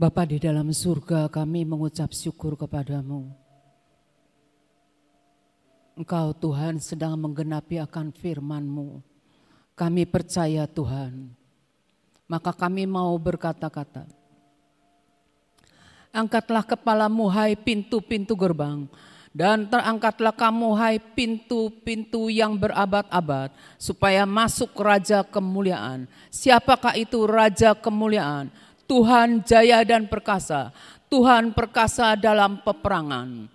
Bapa di dalam surga, kami mengucap syukur kepadamu. Engkau Tuhan sedang menggenapi akan firman-Mu. Kami percaya Tuhan, maka kami mau berkata-kata. Angkatlah kepalamu hai pintu-pintu gerbang, dan terangkatlah kamu hai pintu-pintu yang berabad-abad, supaya masuk Raja Kemuliaan. Siapakah itu Raja Kemuliaan? Tuhan jaya dan perkasa, Tuhan perkasa dalam peperangan.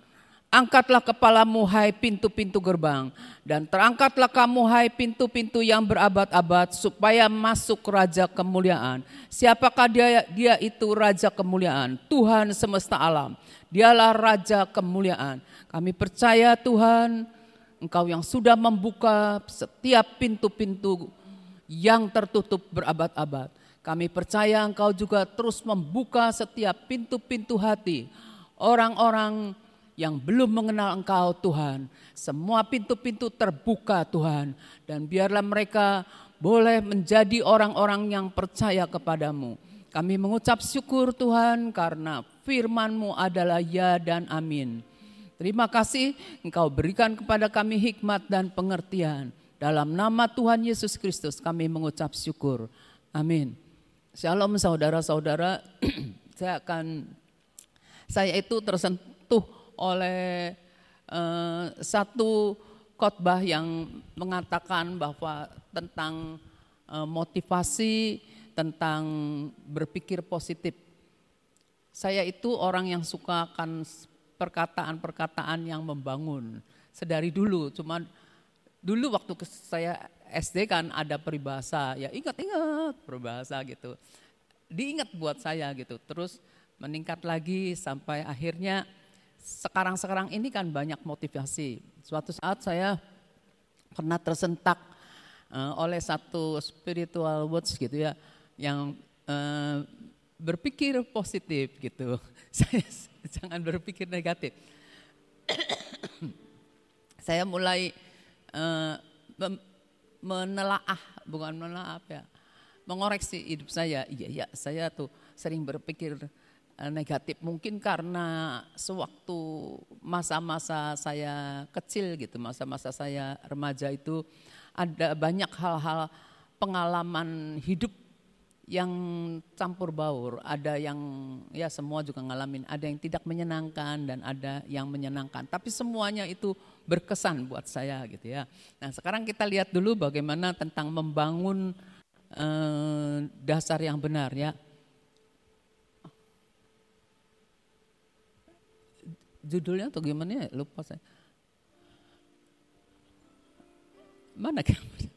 Angkatlah kepalamu hai pintu-pintu gerbang, dan terangkatlah kamu hai pintu-pintu yang berabad-abad, supaya masuk Raja Kemuliaan. Siapakah dia itu Raja Kemuliaan? Tuhan semesta alam, dialah Raja Kemuliaan. Kami percaya Tuhan, Engkau yang sudah membuka setiap pintu-pintu yang tertutup berabad-abad. Kami percaya Engkau juga terus membuka setiap pintu-pintu hati orang-orang yang belum mengenal Engkau Tuhan. Semua pintu-pintu terbuka Tuhan, dan biarlah mereka boleh menjadi orang-orang yang percaya kepadamu. Kami mengucap syukur Tuhan karena firman-Mu adalah ya dan amin. Terima kasih Engkau berikan kepada kami hikmat dan pengertian. Dalam nama Tuhan Yesus Kristus kami mengucap syukur. Amin. Shalom saudara-saudara. Saya itu tersentuh oleh satu khotbah yang mengatakan bahwa tentang motivasi, tentang berpikir positif. Saya itu orang yang suka akan perkataan-perkataan yang membangun sedari dulu. Cuman dulu waktu saya SD kan ada peribahasa, ya ingat-ingat peribahasa gitu. Diingat buat saya gitu. Terus meningkat lagi sampai akhirnya sekarang ini kan banyak motivasi. Suatu saat saya pernah tersentak oleh satu spiritual words gitu ya, yang berpikir positif gitu. Saya jangan berpikir negatif. Saya mulai mengoreksi hidup saya. Iya, saya tuh sering berpikir negatif. Mungkin karena sewaktu masa-masa saya kecil gitu, masa-masa saya remaja itu ada banyak hal-hal pengalaman hidup yang campur baur. Ada yang ya semua juga ngalamin, ada yang tidak menyenangkan dan ada yang menyenangkan. Tapi semuanya itu berkesan buat saya gitu ya. Nah sekarang kita lihat dulu bagaimana tentang membangun dasar yang benar ya. Judulnya atau gimana ya, lupa saya. Mana gambarnya?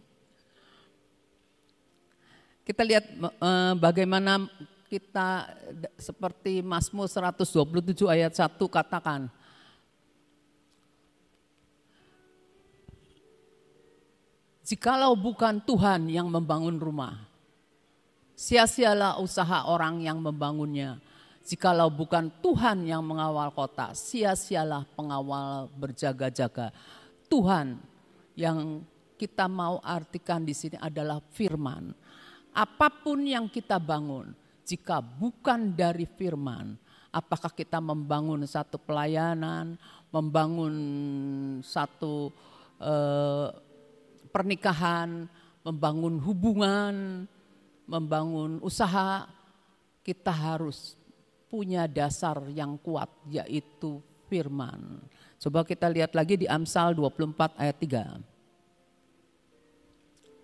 Kita lihat bagaimana kita seperti Mazmur 127 ayat 1 katakan. Jikalau bukan Tuhan yang membangun rumah, sia-sialah usaha orang yang membangunnya. Jikalau bukan Tuhan yang mengawal kota, sia-sialah pengawal berjaga-jaga. Tuhan yang kita mau artikan di sini adalah firman. Apapun yang kita bangun, jika bukan dari firman, apakah kita membangun satu pelayanan, membangun satu pernikahan, membangun hubungan, membangun usaha, kita harus punya dasar yang kuat, yaitu firman. Coba kita lihat lagi di Amsal 24 ayat 3.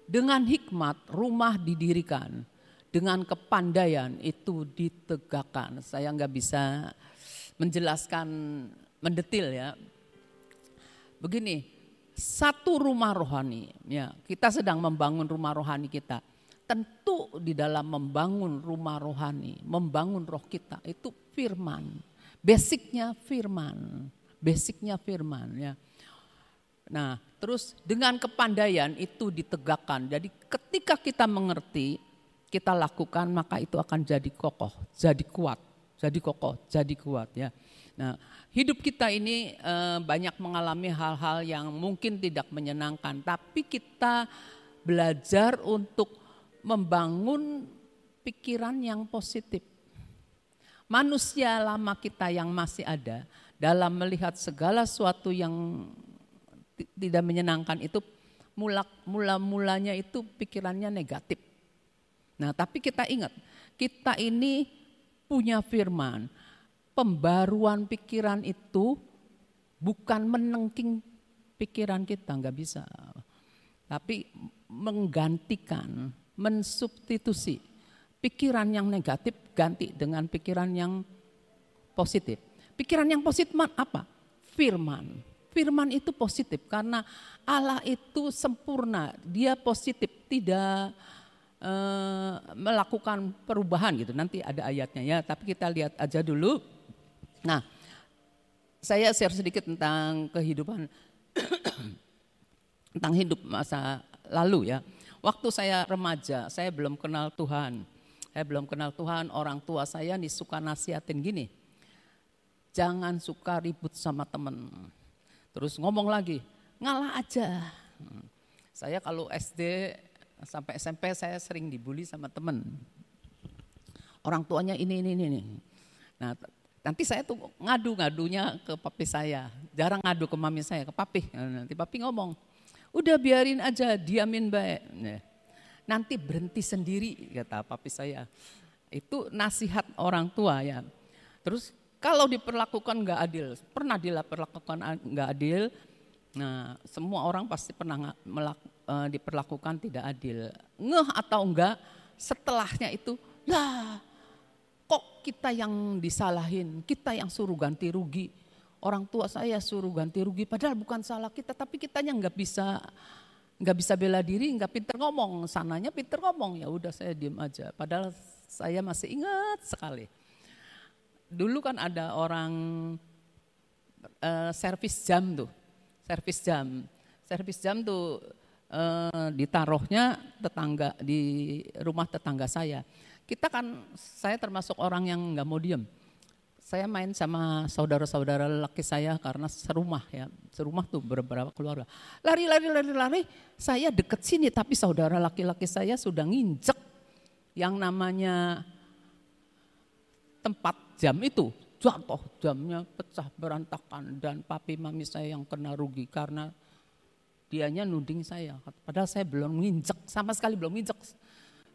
Dengan hikmat rumah didirikan, dengan kepandaian itu ditegakkan. Saya nggak bisa menjelaskan mendetil ya. Begini, satu rumah rohani, ya kita sedang membangun rumah rohani kita. Tentu di dalam membangun rumah rohani, membangun roh kita itu firman. Basicnya firman ya. Nah, terus dengan kepandaian itu ditegakkan. Jadi ketika kita mengerti, kita lakukan, maka itu akan jadi kokoh, jadi kuat, jadi kokoh, jadi kuat ya. Nah, hidup kita ini banyak mengalami hal-hal yang mungkin tidak menyenangkan, tapi kita belajar untuk membangun pikiran yang positif. Manusia lama kita yang masih ada dalam melihat segala sesuatu yang tidak menyenangkan itu mula-mulanya itu pikirannya negatif. Nah, tapi kita ingat, kita ini punya firman. Pembaruan pikiran itu bukan menengking pikiran kita, nggak bisa. Tapi menggantikan, mensubstitusi pikiran yang negatif ganti dengan pikiran yang positif. Pikiran yang positif apa? Firman. Firman itu positif karena Allah itu sempurna, dia positif, tidak melakukan perubahan gitu. Nanti ada ayatnya ya, tapi kita lihat aja dulu. Nah, saya share sedikit tentang kehidupan, tentang hidup masa lalu ya. Waktu saya remaja, saya belum kenal Tuhan. Orang tua saya nih suka nasihatin gini, jangan suka ribut sama temen. Terus ngomong lagi, ngalah aja. Saya kalau SD sampai SMP saya sering dibully sama temen. Orang tuanya ini. Nah, nanti saya tuh ngadunya ke papi saya. Jarang ngadu ke mami saya, ke papi. Nanti papi ngomong, udah biarin aja, diamin baik. Nanti berhenti sendiri, kata papi saya. Itu nasihat orang tua ya. Terus kalau diperlakukan nggak adil, pernah diperlakukan nggak adil, nah semua orang pasti pernah diperlakukan tidak adil. Ngeh atau enggak, setelahnya itu, lah kok kita yang disalahin, kita yang suruh ganti rugi. Orang tua saya suruh ganti rugi, padahal bukan salah kita, tapi kitanya nggak bisa bela diri, nggak pinter ngomong, sananya pinter ngomong, ya udah saya diem aja. Padahal saya masih ingat sekali. Dulu kan ada orang servis jam tuh ditaruhnya tetangga di rumah tetangga saya. Saya termasuk orang yang nggak mau diem. Saya main sama saudara-saudara laki saya karena serumah tuh beberapa keluarga. Lari, saya deket sini tapi saudara laki-laki saya sudah nginjek yang namanya tempat jam itu, jatuh, jamnya pecah berantakan dan papi mami saya yang kena rugi karena dianya nuding saya. Padahal saya belum nginjek, sama sekali belum nginjek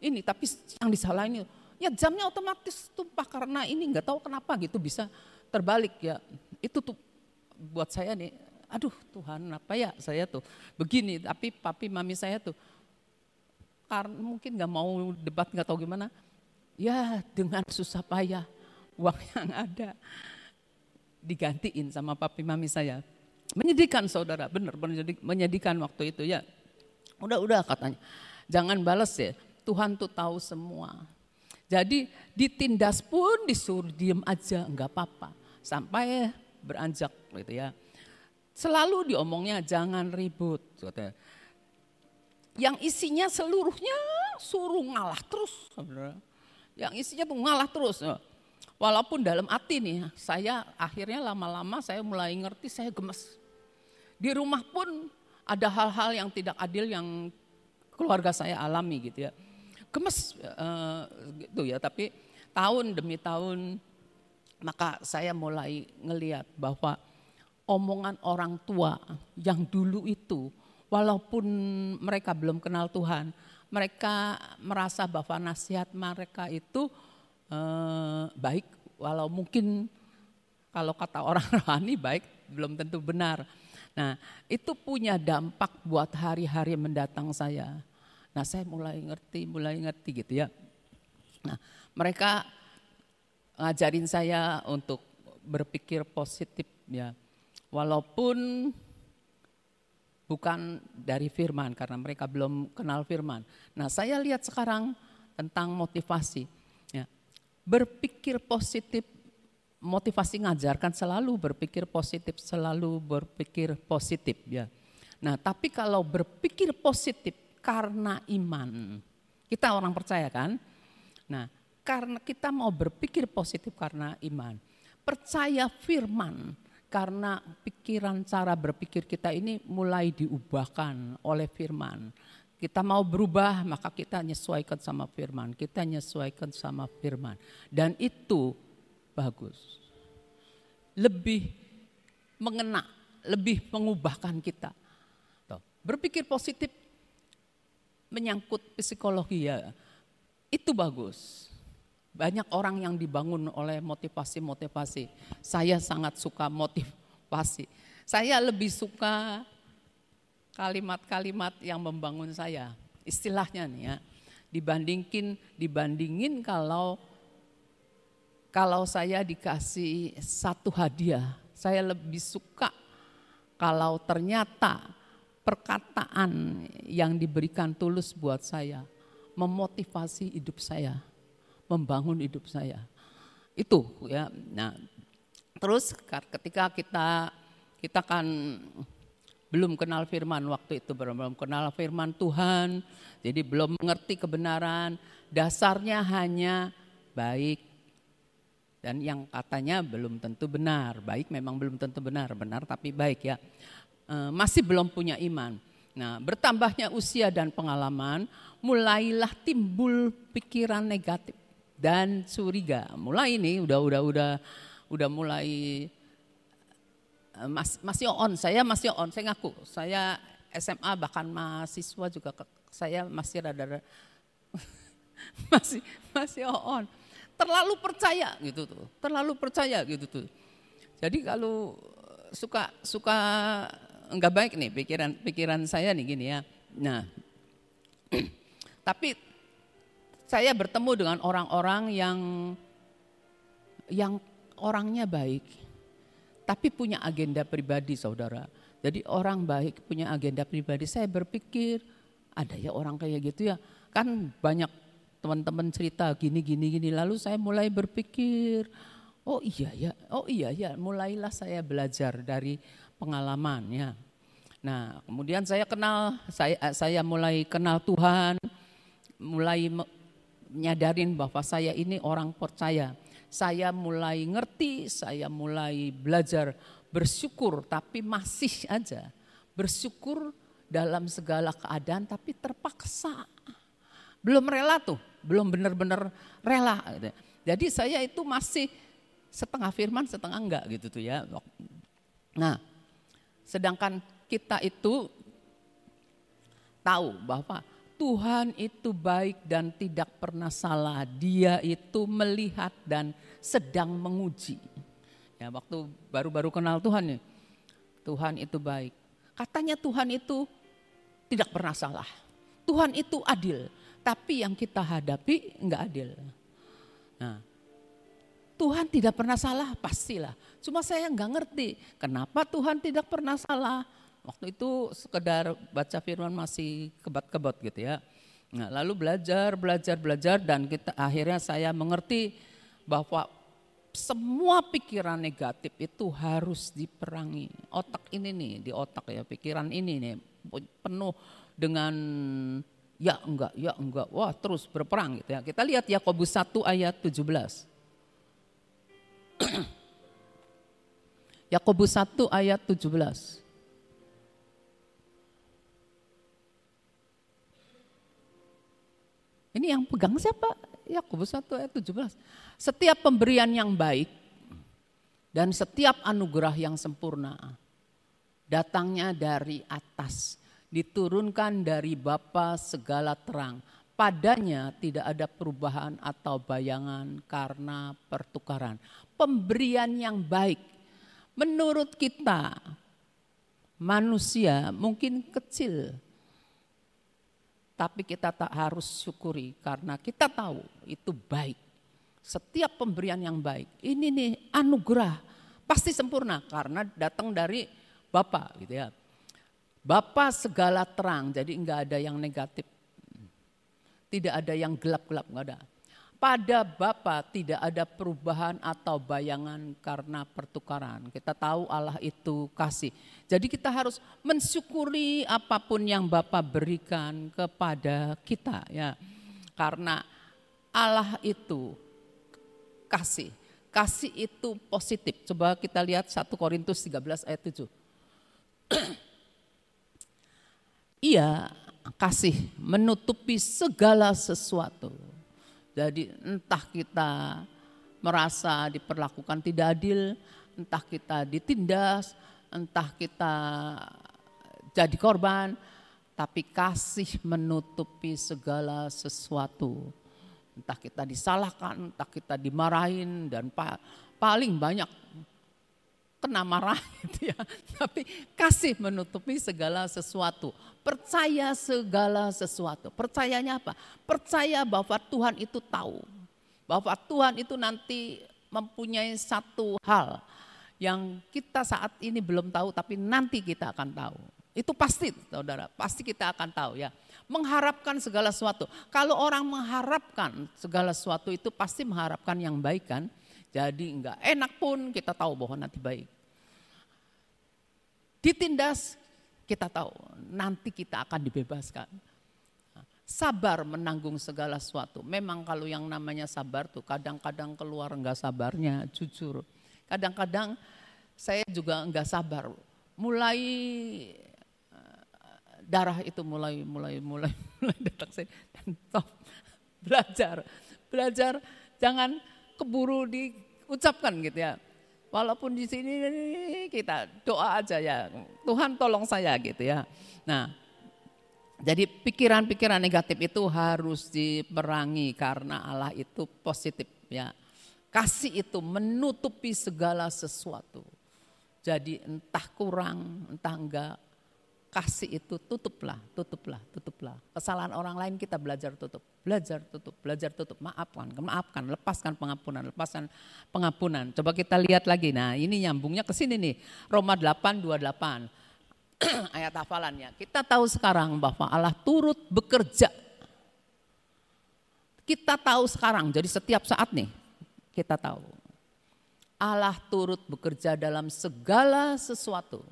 ini, tapi yang disalahin ya jamnya otomatis tumpah karena ini nggak tahu kenapa gitu bisa terbalik ya. Itu tuh buat saya nih, aduh Tuhan apa ya saya tuh begini, tapi papi mami saya tuh karena mungkin nggak mau debat nggak tahu gimana, ya dengan susah payah uang yang ada digantiin sama papi mami saya. Menyedihkan saudara, benar menyedihkan waktu itu ya. Udah katanya, jangan balas ya, Tuhan tuh tahu semua. Jadi ditindas pun disuruh diem aja, enggak apa-apa. Sampai beranjak gitu ya. Selalu diomongnya jangan ribut. Katanya. Yang isinya seluruhnya suruh ngalah terus. Saudara. Yang isinya tuh ngalah terus. Walaupun dalam hati nih, saya akhirnya lama-lama saya mulai ngerti, saya gemes. Di rumah pun ada hal-hal yang tidak adil yang keluarga saya alami gitu ya. Gemes gitu ya, tapi tahun demi tahun maka saya mulai ngelihat bahwa omongan orang tua yang dulu itu walaupun mereka belum kenal Tuhan, mereka merasa bahwa nasihat mereka itu baik, walau mungkin kalau kata orang rohani baik belum tentu benar. Nah itu punya dampak buat hari-hari mendatang saya. Nah saya mulai ngerti gitu ya. Nah mereka ngajarin saya untuk berpikir positif ya. Walaupun bukan dari firman karena mereka belum kenal firman. Nah saya lihat sekarang tentang motivasi. Ya. Berpikir positif, motivasi ngajarkan selalu berpikir positif ya. Nah tapi kalau berpikir positif karena iman, kita orang percaya kan? Nah, karena kita mau berpikir positif karena iman, percaya firman karena pikiran cara berpikir kita ini mulai diubahkan oleh firman. Kita mau berubah maka kita nyesuaikan sama firman, Dan itu bagus. Lebih mengena, lebih mengubahkan kita. Tuh, berpikir positif menyangkut psikologi ya, itu bagus. Banyak orang yang dibangun oleh motivasi-motivasi. Saya sangat suka motivasi. Saya lebih suka kalimat-kalimat yang membangun saya. Istilahnya nih ya, dibandingin kalau saya dikasih satu hadiah, saya lebih suka kalau ternyata perkataan yang diberikan tulus buat saya memotivasi hidup saya, membangun hidup saya. Itu ya. Nah, terus ketika kita kan belum kenal firman waktu itu, belum kenal firman Tuhan, jadi belum mengerti kebenaran, dasarnya hanya baik. Dan yang katanya belum tentu benar, baik memang belum tentu benar tapi baik ya. Masih belum punya iman. Nah, bertambahnya usia dan pengalaman, mulailah timbul pikiran negatif dan curiga. Mulai ini udah mulai masih on, saya ngaku, saya SMA bahkan mahasiswa juga saya masih rada masih on. Terlalu percaya gitu tuh. Jadi kalau suka enggak baik nih pikiran saya nih gini ya. Nah, tapi saya bertemu dengan orang-orang yang orangnya baik, tapi punya agenda pribadi, saudara. Jadi orang baik punya agenda pribadi. Saya berpikir ada ya orang kayak gitu ya. Kan banyak teman-teman cerita gini. Lalu saya mulai berpikir, oh iya ya. Mulailah saya belajar dari pengalamannya. Nah, kemudian saya mulai kenal Tuhan, mulai nyadarin bahwa saya ini orang percaya. Saya mulai ngerti, saya mulai belajar bersyukur, tapi masih aja bersyukur dalam segala keadaan, tapi terpaksa. Belum rela tuh, belum benar-benar rela. Jadi saya itu masih setengah firman, setengah enggak gitu tuh ya. Nah, sedangkan kita itu tahu bahwa Tuhan itu baik dan tidak pernah salah. Dia itu melihat dan sedang menguji. Ya, waktu baru-baru kenal Tuhan ya, Tuhan itu baik. Katanya Tuhan itu tidak pernah salah. Tuhan itu adil, tapi yang kita hadapi enggak adil. Nah, Tuhan tidak pernah salah, pastilah. Cuma saya enggak ngerti kenapa Tuhan tidak pernah salah. Waktu itu sekedar baca firman masih kebat-kebat gitu ya. Nah, lalu belajar dan akhirnya saya mengerti bahwa semua pikiran negatif itu harus diperangi. Otak ini nih, di otak ya, pikiran ini nih penuh dengan ya enggak, wah terus berperang gitu ya. Kita lihat Yakobus 1 ayat 17. Yakobus 1 ayat 17. Ini yang pegang siapa? Yakobus 1 ayat 17. Setiap pemberian yang baik dan setiap anugerah yang sempurna datangnya dari atas, diturunkan dari Bapa segala terang. Padanya tidak ada perubahan atau bayangan karena pertukaran. Pemberian yang baik menurut kita manusia mungkin kecil, tapi kita tak harus syukuri karena kita tahu itu baik. Setiap pemberian yang baik, ini nih anugerah pasti sempurna karena datang dari Bapa gitu ya. Bapa segala terang, jadi enggak ada yang negatif. Tidak ada yang gelap-gelap, enggak ada. Pada Bapa tidak ada perubahan atau bayangan karena pertukaran. Kita tahu Allah itu kasih. Jadi kita harus mensyukuri apapun yang Bapa berikan kepada kita ya. Karena Allah itu kasih. Kasih itu positif. Coba kita lihat 1 Korintus 13 ayat 7. Ia kasih menutupi segala sesuatu. Jadi entah kita merasa diperlakukan tidak adil, entah kita ditindas, entah kita jadi korban, tapi kasih menutupi segala sesuatu. Entah kita disalahkan, entah kita dimarahin, dan paling banyak kena marah gitu ya. Tapi kasih menutupi segala sesuatu. Percaya segala sesuatu. Percayanya apa? Percaya bahwa Tuhan itu tahu. Bahwa Tuhan itu nanti mempunyai satu hal yang kita saat ini belum tahu, tapi nanti kita akan tahu. Itu pasti, saudara, pasti kita akan tahu ya. Mengharapkan segala sesuatu. Kalau orang mengharapkan segala sesuatu itu pasti mengharapkan yang baik kan. Jadi enggak enak pun kita tahu bahwa nanti baik. Ditindas kita tahu nanti kita akan dibebaskan. Sabar menanggung segala sesuatu. Memang kalau yang namanya sabar tuh kadang-kadang keluar enggak sabarnya, jujur. Kadang-kadang saya juga enggak sabar. Mulai darah itu mulai datang saya dan belajar jangan keburu diucapkan gitu ya. Walaupun di sini kita doa aja ya, Tuhan tolong saya gitu ya. Nah, jadi pikiran-pikiran negatif itu harus diperangi karena Allah itu positif ya. Kasih itu menutupi segala sesuatu. Jadi entah kurang, entah enggak, kasih itu tutuplah. Kesalahan orang lain kita belajar tutup, maafkan, lepaskan pengampunan. Coba kita lihat lagi, nah ini nyambungnya ke sini nih, Roma 8:28, ayat hafalannya. Kita tahu sekarang bahwa Allah turut bekerja. Kita tahu sekarang, jadi setiap saat nih kita tahu. Allah turut bekerja dalam segala sesuatu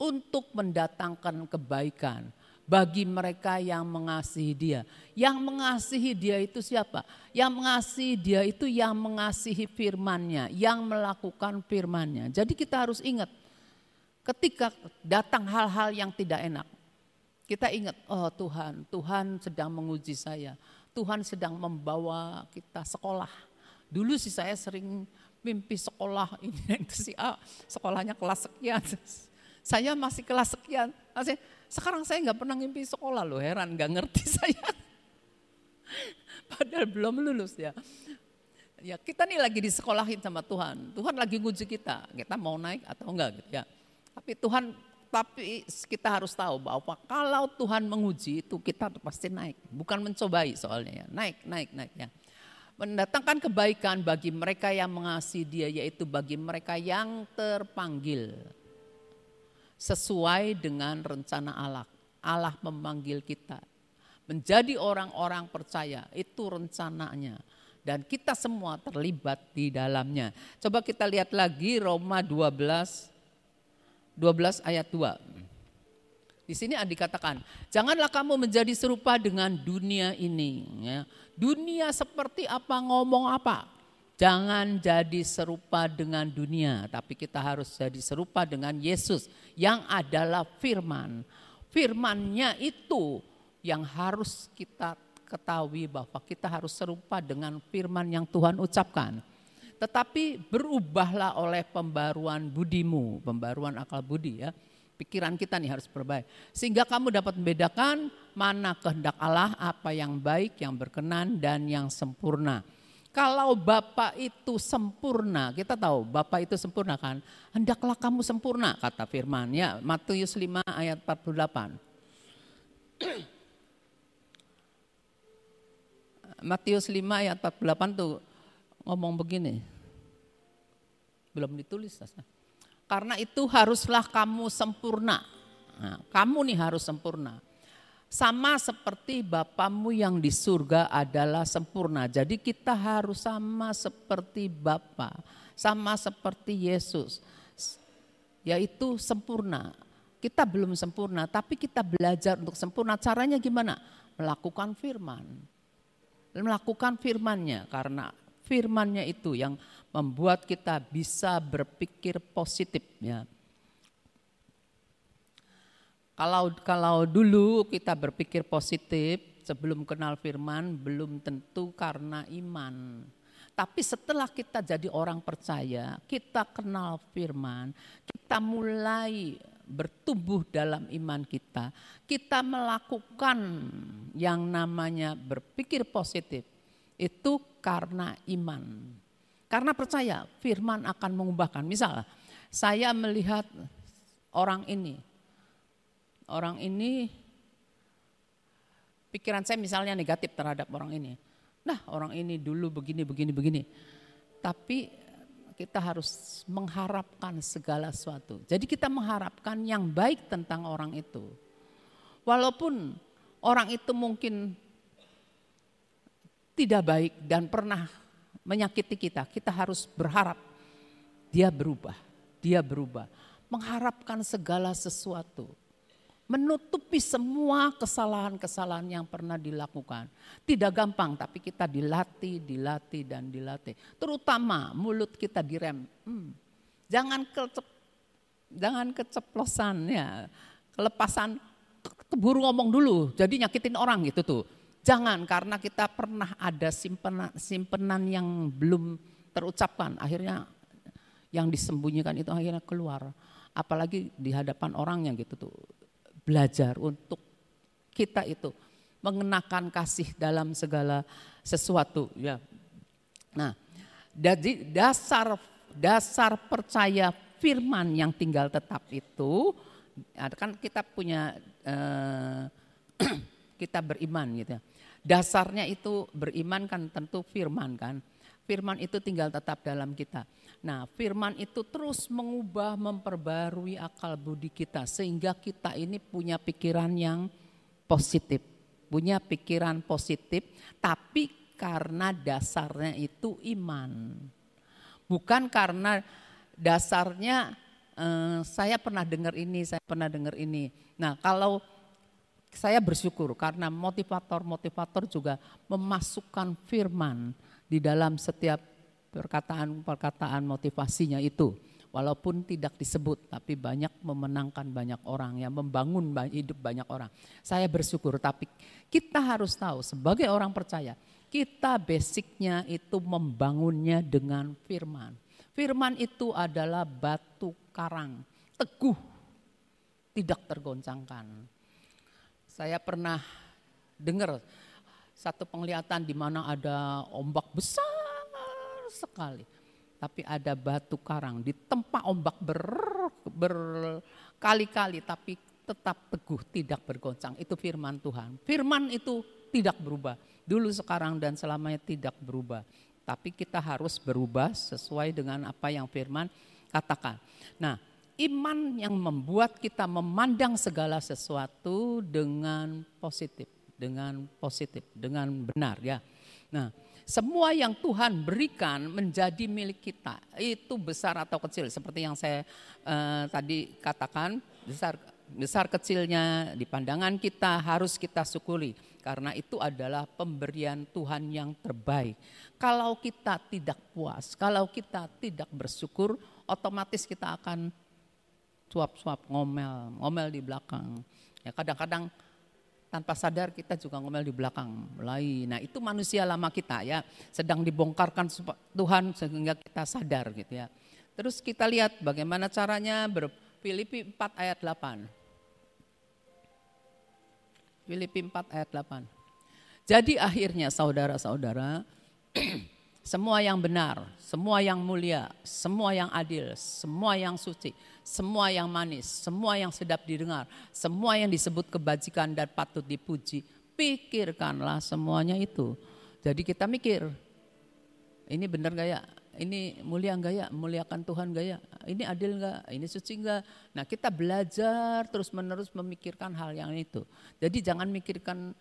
untuk mendatangkan kebaikan bagi mereka yang mengasihi Dia. Yang mengasihi Dia itu siapa? Yang mengasihi Dia itu yang mengasihi firman-Nya, yang melakukan firman-Nya. Jadi kita harus ingat ketika datang hal-hal yang tidak enak, kita ingat, oh Tuhan sedang menguji saya. Tuhan sedang membawa kita sekolah. Dulu sih saya sering mimpi sekolah ini itu si A, sekolahnya kelas sekian. Saya masih kelas sekian. Sekarang saya nggak pernah mimpi sekolah loh, heran nggak ngerti saya. Padahal belum lulus ya. Ya kita nih lagi disekolahin sama Tuhan. Tuhan lagi nguji kita mau naik atau enggak gitu ya. Tapi kita harus tahu bahwa kalau Tuhan menguji itu kita pasti naik. Bukan mencobai soalnya ya, naik ya. Mendatangkan kebaikan bagi mereka yang mengasihi Dia, yaitu bagi mereka yang terpanggil. Sesuai dengan rencana Allah. Allah memanggil kita menjadi orang-orang percaya, itu rencananya. Dan kita semua terlibat di dalamnya. Coba kita lihat lagi Roma 12 ayat 2. Di sini dikatakan, janganlah kamu menjadi serupa dengan dunia ini. Ya. Dunia seperti apa, ngomong apa. Jangan jadi serupa dengan dunia, tapi kita harus jadi serupa dengan Yesus yang adalah firman. Firman-Nya itu yang harus kita ketahui bahwa kita harus serupa dengan firman yang Tuhan ucapkan. Tetapi berubahlah oleh pembaruan budimu, pembaruan akal budi ya. Pikiran kita nih harus berbaik. Sehingga kamu dapat membedakan mana kehendak Allah, apa yang baik, yang berkenan dan yang sempurna. Kalau Bapa itu sempurna, kita tahu Bapa itu sempurna kan, hendaklah kamu sempurna kata firman ya, Matius 5 ayat 48. Matius 5 ayat 48 tuh ngomong begini, belum ditulis. Karena itu haruslah kamu sempurna, nah, kamu nih harus sempurna. Sama seperti Bapamu yang di surga adalah sempurna. Jadi kita harus sama seperti Bapa, sama seperti Yesus, yaitu sempurna. Kita belum sempurna, tapi kita belajar untuk sempurna. Caranya gimana? Melakukan firman. Melakukan firman-Nya, karena firman-Nya itu yang membuat kita bisa berpikir positif ya. Kalau dulu kita berpikir positif sebelum kenal firman belum tentu karena iman. Tapi setelah kita jadi orang percaya, kita kenal firman, kita mulai bertumbuh dalam iman kita. Kita melakukan yang namanya berpikir positif. Itu karena iman. Karena percaya firman akan mengubahkan. Misal saya melihat orang ini pikiran saya misalnya negatif terhadap orang ini. Nah, orang ini dulu begini. Tapi kita harus mengharapkan segala sesuatu. Jadi kita mengharapkan yang baik tentang orang itu. Walaupun orang itu mungkin tidak baik dan pernah menyakiti kita, kita harus berharap dia berubah. Mengharapkan segala sesuatu. Menutupi semua kesalahan-kesalahan yang pernah dilakukan. Tidak gampang, tapi kita dilatih. Terutama mulut kita direm. Jangan keceplosan ya. Kelepasan, keburu ngomong dulu, jadi nyakitin orang gitu tuh. Jangan, karena kita pernah ada simpenan yang belum terucapkan. Akhirnya yang disembunyikan itu akhirnya keluar. Apalagi di hadapan orang yang gitu tuh. Belajar untuk kita itu mengenakan kasih dalam segala sesuatu ya. Nah, jadi dasar percaya firman yang tinggal tetap itu kan kita punya kita beriman gitu ya. Dasarnya itu beriman kan tentu firman kan. Firman itu tinggal tetap dalam kita. Nah, firman itu terus mengubah, memperbarui akal budi kita. Sehingga kita ini punya pikiran yang positif. Punya pikiran positif, tapi karena dasarnya itu iman. Bukan karena dasarnya saya pernah dengar ini. Nah, kalau saya bersyukur karena motivator juga memasukkan firman di dalam setiap perkataan motivasinya itu. Walaupun tidak disebut, tapi banyak memenangkan banyak orang, yang membangun hidup banyak orang. Saya bersyukur, tapi kita harus tahu sebagai orang percaya, kita basicnya itu membangunnya dengan firman. Firman itu adalah batu karang, teguh, tidak tergoncangkan. Saya pernah dengar satu penglihatan di mana ada ombak besar sekali. Tapi ada batu karang ditempa ombak berkali-kali tapi tetap teguh, tidak bergoncang. Itu firman Tuhan. Firman itu tidak berubah. Dulu, sekarang, dan selamanya tidak berubah. Tapi kita harus berubah sesuai dengan apa yang firman katakan. Nah, iman yang membuat kita memandang segala sesuatu dengan positif, dengan benar ya. Nah, semua yang Tuhan berikan menjadi milik kita, itu besar atau kecil, seperti yang saya tadi katakan, besar kecilnya di pandangan kita harus kita syukuri, karena itu adalah pemberian Tuhan yang terbaik. Kalau kita tidak puas, kalau kita tidak bersyukur, otomatis kita akan suap-suap, ngomel di belakang. Ya, kadang-kadang tanpa sadar kita juga ngomel di belakang. Nah, itu manusia lama kita ya, sedang dibongkarkan Tuhan sehingga kita sadar gitu ya. Terus kita lihat bagaimana caranya, Filipi 4 ayat 8. Filipi 4 ayat 8. Jadi akhirnya saudara-saudara, semua yang benar, semua yang mulia, semua yang adil, semua yang suci, semua yang manis, semua yang sedap didengar, semua yang disebut kebajikan dan patut dipuji, pikirkanlah semuanya itu. Jadi kita mikir, ini benar gak ya? Ini mulia gak ya? Muliakan Tuhan gak ya? Ini adil gak? Ini suci gak? Nah, kita belajar terus menerus memikirkan hal yang itu. Jadi jangan mikirkan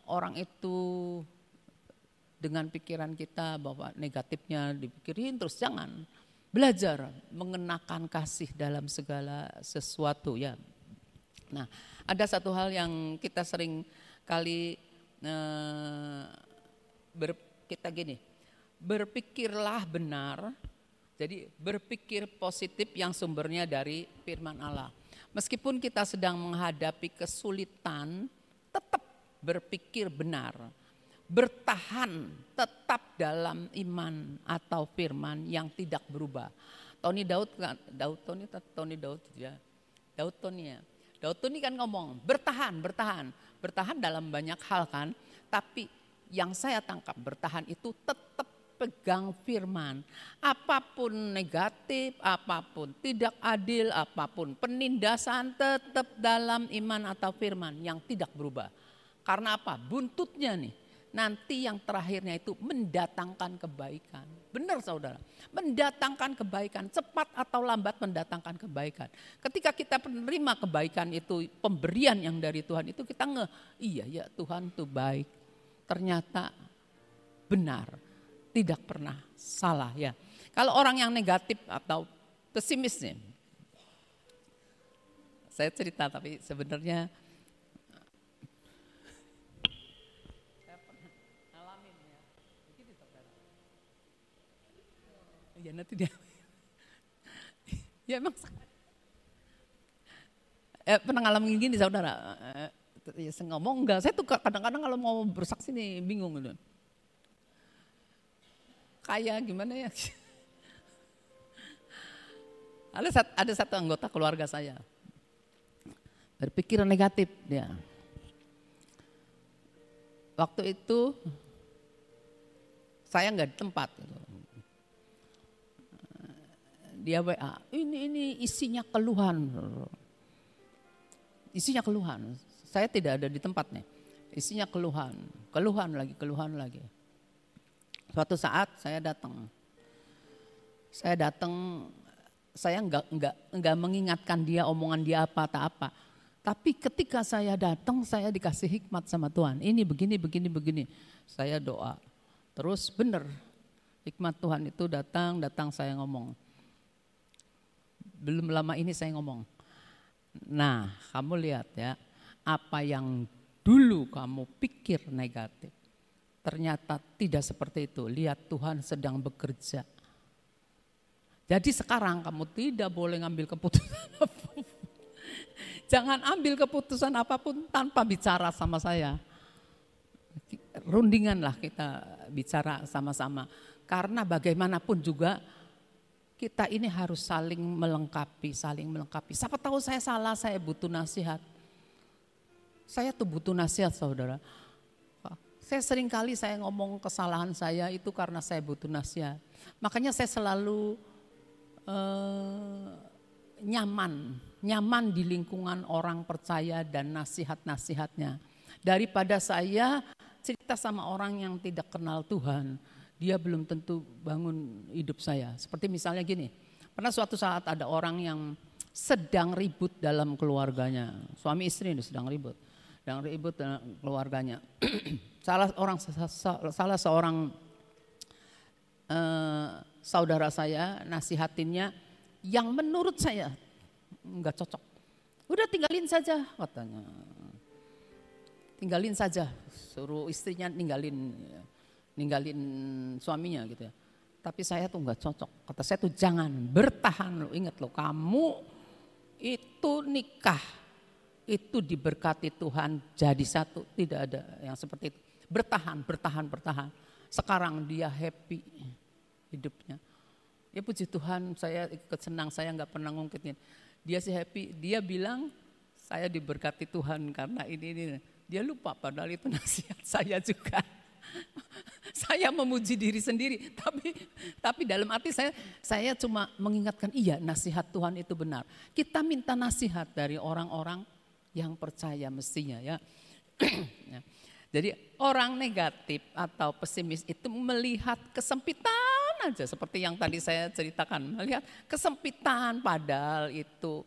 orang itu dengan pikiran kita bahwa negatifnya dipikirin terus, jangan. Belajar mengenakan kasih dalam segala sesuatu ya. Nah, ada satu hal yang kita sering kali kita gini, berpikirlah benar. Jadi berpikir positif yang sumbernya dari firman Allah. Meskipun kita sedang menghadapi kesulitan, tetap berpikir benar. bertahan tetap dalam iman atau firman yang tidak berubah. Tony Daud kan ngomong bertahan dalam banyak hal kan, tapi yang saya tangkap bertahan itu tetap pegang firman. Apapun negatif, apapun tidak adil, apapun penindasan, tetap dalam iman atau firman yang tidak berubah. Karena apa? Buntutnya nih, nanti yang terakhirnya itu mendatangkan kebaikan. Benar saudara, mendatangkan kebaikan, cepat atau lambat mendatangkan kebaikan. Ketika kita menerima kebaikan itu, pemberian yang dari Tuhan itu, kita iya ya Tuhan itu baik. Ternyata benar, tidak pernah salah ya. Kalau orang yang negatif atau pesimis nih, saya cerita tapi sebenarnya saya pernah ngalamin ya. Begini saudara. Ya nanti dia, ya emang pernah ngalamin gini saudara. Ya saya ngomong enggak, saya tuh kadang-kadang kalau mau bersaksi nih bingung gitu. Kayak gimana ya? Ada satu anggota keluarga saya berpikiran negatif dia. Waktu itu saya nggak di tempat. Gitu. Dia WA, ini isinya keluhan. Isinya keluhan. Saya tidak ada di tempat nih. Isinya keluhan lagi. Suatu saat saya datang, saya enggak mengingatkan dia, omongan dia apa tak apa. Tapi ketika saya datang, saya dikasih hikmat sama Tuhan. Ini begini. Saya doa. Terus benar, hikmat Tuhan itu datang saya ngomong. Belum lama ini saya ngomong. Nah, kamu lihat ya, apa yang dulu kamu pikir negatif. Ternyata tidak seperti itu. Lihat Tuhan sedang bekerja. Jadi sekarang kamu tidak boleh ngambil keputusan apapun. Jangan ambil keputusan apapun tanpa bicara sama saya. Rundinganlah kita bicara sama-sama. Karena bagaimanapun juga kita ini harus saling melengkapi. Siapa tahu saya salah, saya butuh nasihat. Saya tuh butuh nasihat saudara. Saya seringkali saya ngomong kesalahan saya itu karena saya butuh nasihat. Makanya saya selalu nyaman di lingkungan orang percaya dan nasihat-nasihatnya. Daripada saya cerita sama orang yang tidak kenal Tuhan, dia belum tentu bangun hidup saya. Seperti misalnya gini, pernah suatu saat ada orang yang sedang ribut dalam keluarganya. Suami istri ini sedang ribut dalam keluarganya. Salah seorang saudara saya nasihatinnya yang menurut saya enggak cocok. Udah tinggalin saja katanya. Tinggalin saja, suruh istrinya ninggalin suaminya gitu ya. Tapi saya tuh enggak cocok. Kata saya tuh jangan, bertahan lo, ingat lo, kamu itu nikah itu diberkati Tuhan jadi satu, tidak ada yang seperti itu. Bertahan. Sekarang dia happy hidupnya. Ya puji Tuhan, saya ikut senang, saya nggak pernah ngungkitin. Dia sih happy, dia bilang saya diberkati Tuhan karena ini. Dia lupa padahal itu nasihat saya juga. Saya memuji diri sendiri, tapi dalam hati saya cuma mengingatkan iya nasihat Tuhan itu benar. Kita minta nasihat dari orang-orang yang percaya mestinya ya. Jadi orang negatif atau pesimis itu melihat kesempitan aja seperti yang tadi saya ceritakan. Melihat kesempitan padahal itu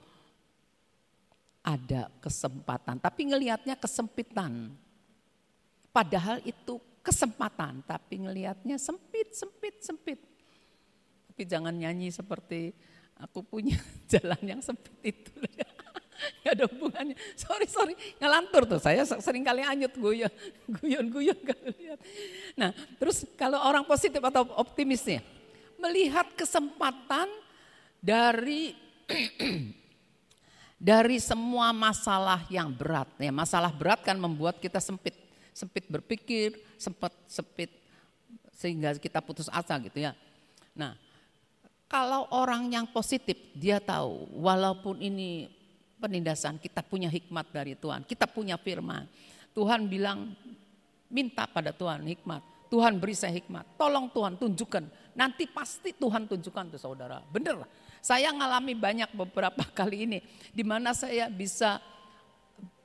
ada kesempatan. Tapi ngelihatnya kesempitan. Padahal itu kesempatan. Tapi ngelihatnya sempit. Tapi jangan nyanyi seperti aku punya jalan yang sempit itu. Gak ada hubungannya. Sorry, ngelantur tuh. Saya sering kali anyut guyon kalau lihat. Nah, terus kalau orang positif atau optimisnya melihat kesempatan dari semua masalah yang berat. Ya, masalah berat kan membuat kita sempit. sempit berpikir, sempit sehingga kita putus asa gitu ya. Nah, kalau orang yang positif, dia tahu walaupun ini penindasan, kita punya hikmat dari Tuhan, kita punya firman. Tuhan bilang minta pada Tuhan hikmat, Tuhan beri saya hikmat, tolong Tuhan tunjukkan, nanti pasti Tuhan tunjukkan tuh saudara. Bener, saya ngalami banyak beberapa kali ini, di mana saya bisa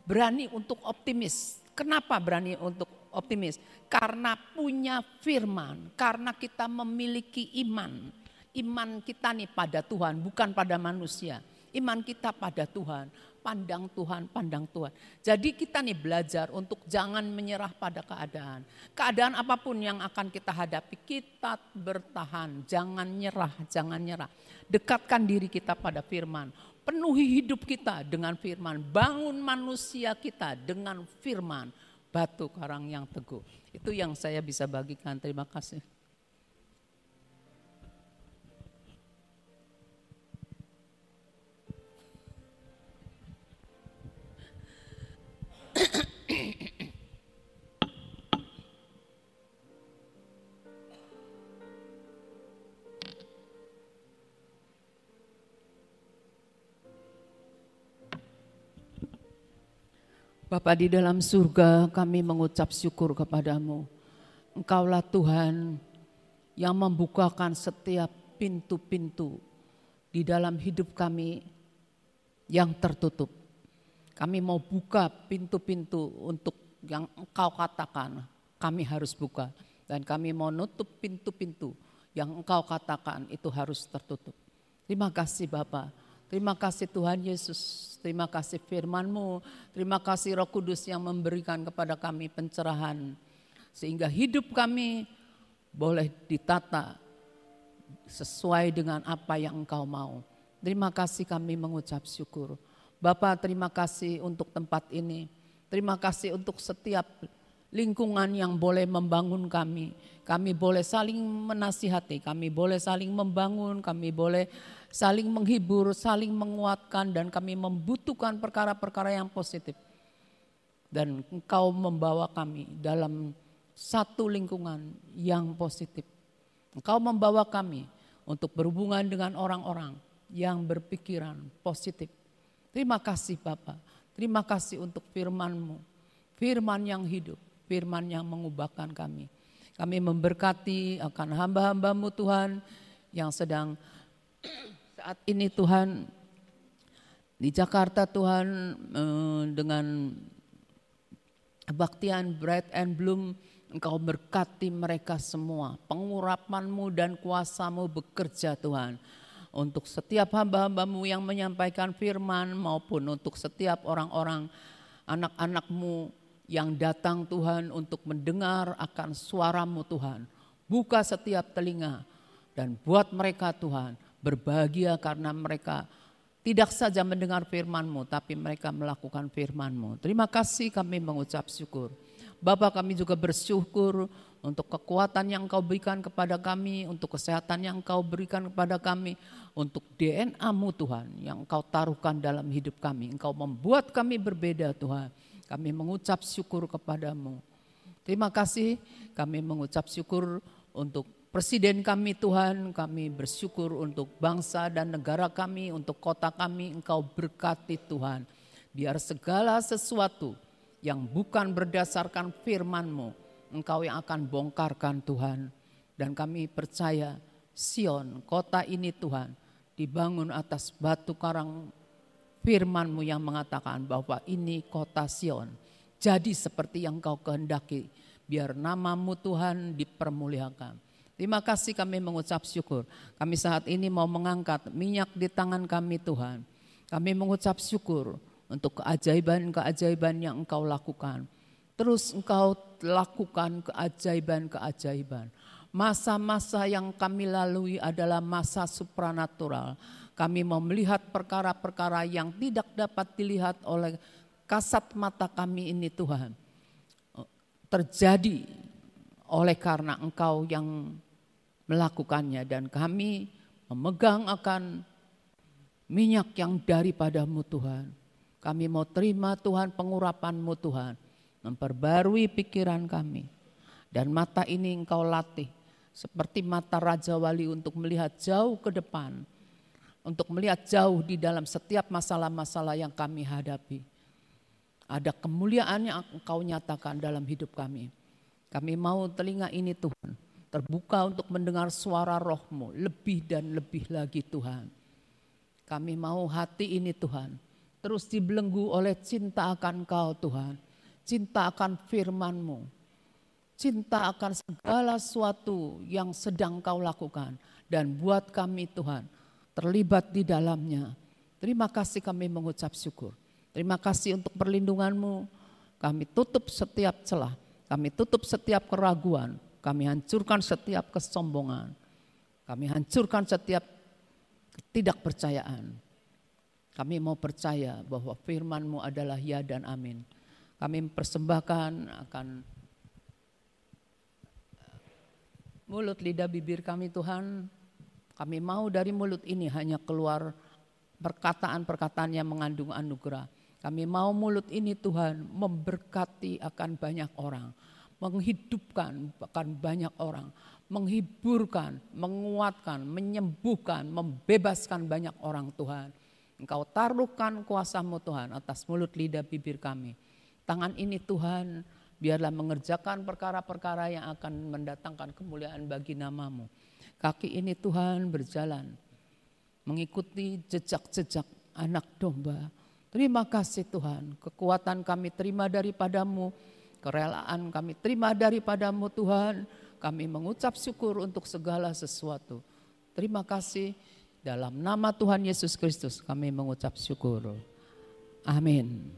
berani untuk optimis. Kenapa berani untuk optimis? Karena punya firman, karena kita memiliki iman. Iman kita nih pada Tuhan, bukan pada manusia. Iman kita pada Tuhan, pandang Tuhan, pandang Tuhan. Jadi kita nih belajar untuk jangan menyerah pada keadaan. Keadaan apapun yang akan kita hadapi, kita bertahan, jangan nyerah, jangan nyerah. Dekatkan diri kita pada firman, penuhi hidup kita dengan firman, bangun manusia kita dengan firman, batu karang yang teguh. Itu yang saya bisa bagikan, terima kasih. Bapa di dalam surga, kami mengucap syukur kepadamu. Engkaulah Tuhan yang membukakan setiap pintu-pintu di dalam hidup kami yang tertutup. Kami mau buka pintu-pintu untuk yang Engkau katakan kami harus buka. Dan kami mau nutup pintu-pintu yang Engkau katakan itu harus tertutup. Terima kasih Bapa. Terima kasih Tuhan Yesus, terima kasih firman-Mu, terima kasih Roh Kudus yang memberikan kepada kami pencerahan. Sehingga hidup kami boleh ditata sesuai dengan apa yang Engkau mau. Terima kasih kami mengucap syukur. Bapa terima kasih untuk tempat ini, terima kasih untuk setiap lingkungan yang boleh membangun kami. Kami boleh saling menasihati, kami boleh saling membangun, kami boleh saling menghibur, saling menguatkan, dan kami membutuhkan perkara-perkara yang positif. Dan Engkau membawa kami dalam satu lingkungan yang positif. Engkau membawa kami untuk berhubungan dengan orang-orang yang berpikiran positif. Terima kasih Bapa, terima kasih untuk firman-Mu, firman yang hidup, firman yang mengubahkan kami. Kami memberkati akan hamba-hamba-Mu Tuhan yang sedang saat ini Tuhan di Jakarta Tuhan dengan kebaktian Bright and Bloom, Engkau berkati mereka semua. Pengurapan-Mu dan kuasa-Mu bekerja Tuhan. Untuk setiap hamba-hamba-Mu yang menyampaikan firman maupun untuk setiap orang-orang anak-anak-Mu yang datang Tuhan untuk mendengar akan suara-Mu Tuhan. Buka setiap telinga dan buat mereka Tuhan berbahagia karena mereka tidak saja mendengar firman-Mu tapi mereka melakukan firman-Mu. Terima kasih kami mengucap syukur. Bapa kami juga bersyukur untuk kekuatan yang Engkau berikan kepada kami, untuk kesehatan yang Engkau berikan kepada kami, untuk DNA-Mu Tuhan yang Engkau taruhkan dalam hidup kami. Engkau membuat kami berbeda Tuhan. Kami mengucap syukur kepadamu. Terima kasih kami mengucap syukur untuk Presiden kami Tuhan, kami bersyukur untuk bangsa dan negara kami, untuk kota kami, Engkau berkati Tuhan. Biar segala sesuatu yang bukan berdasarkan firman-Mu, Engkau yang akan bongkarkan Tuhan. Dan kami percaya Sion, kota ini Tuhan, dibangun atas batu karang firman-Mu yang mengatakan bahwa ini kota Sion. Jadi seperti yang Engkau kehendaki, biar nama-Mu Tuhan dipermuliakan. Terima kasih kami mengucap syukur. Kami saat ini mau mengangkat minyak di tangan kami Tuhan. Kami mengucap syukur untuk keajaiban-keajaiban yang Engkau lakukan. Terus Engkau lakukan keajaiban-keajaiban. Masa-masa yang kami lalui adalah masa supranatural. Kami mau melihat perkara-perkara yang tidak dapat dilihat oleh kasat mata kami ini Tuhan. Terjadi oleh karena Engkau yang melakukannya, dan kami memegang akan minyak yang daripada-Mu Tuhan. Kami mau terima Tuhan pengurapan-Mu Tuhan. memperbarui pikiran kami. Dan mata ini Engkau latih seperti mata Raja Wali untuk melihat jauh ke depan, untuk melihat jauh di dalam setiap masalah-masalah yang kami hadapi. Ada kemuliaan yang Engkau nyatakan dalam hidup kami. Kami mau telinga ini Tuhan terbuka untuk mendengar suara Roh-Mu lebih dan lebih lagi Tuhan. Kami mau hati ini Tuhan terus dibelenggu oleh cinta akan Engkau Tuhan. Cinta akan firman-Mu. Cinta akan segala sesuatu yang sedang Kau lakukan. Dan buat kami Tuhan terlibat di dalamnya. Terima kasih kami mengucap syukur. Terima kasih untuk perlindungan-Mu. Kami tutup setiap celah. Kami tutup setiap keraguan. Kami hancurkan setiap kesombongan. Kami hancurkan setiap ketidakpercayaan. Kami mau percaya bahwa firman-Mu adalah ya dan amin. Kami mempersembahkan akan mulut, lidah, bibir kami Tuhan. Kami mau dari mulut ini hanya keluar perkataan-perkataan yang mengandung anugerah. Kami mau mulut ini Tuhan memberkati akan banyak orang. Menghidupkan akan banyak orang. Menghiburkan, menguatkan, menyembuhkan, membebaskan banyak orang Tuhan. Engkau taruhkan kuasa-Mu Tuhan atas mulut, lidah, bibir kami. Tangan ini Tuhan biarlah mengerjakan perkara-perkara yang akan mendatangkan kemuliaan bagi nama-Mu. Kaki ini Tuhan berjalan mengikuti jejak-jejak anak domba. Terima kasih Tuhan, kekuatan kami terima daripada-Mu, kerelaan kami terima daripada-Mu Tuhan. Kami mengucap syukur untuk segala sesuatu. Terima kasih, dalam nama Tuhan Yesus Kristus kami mengucap syukur. Amin.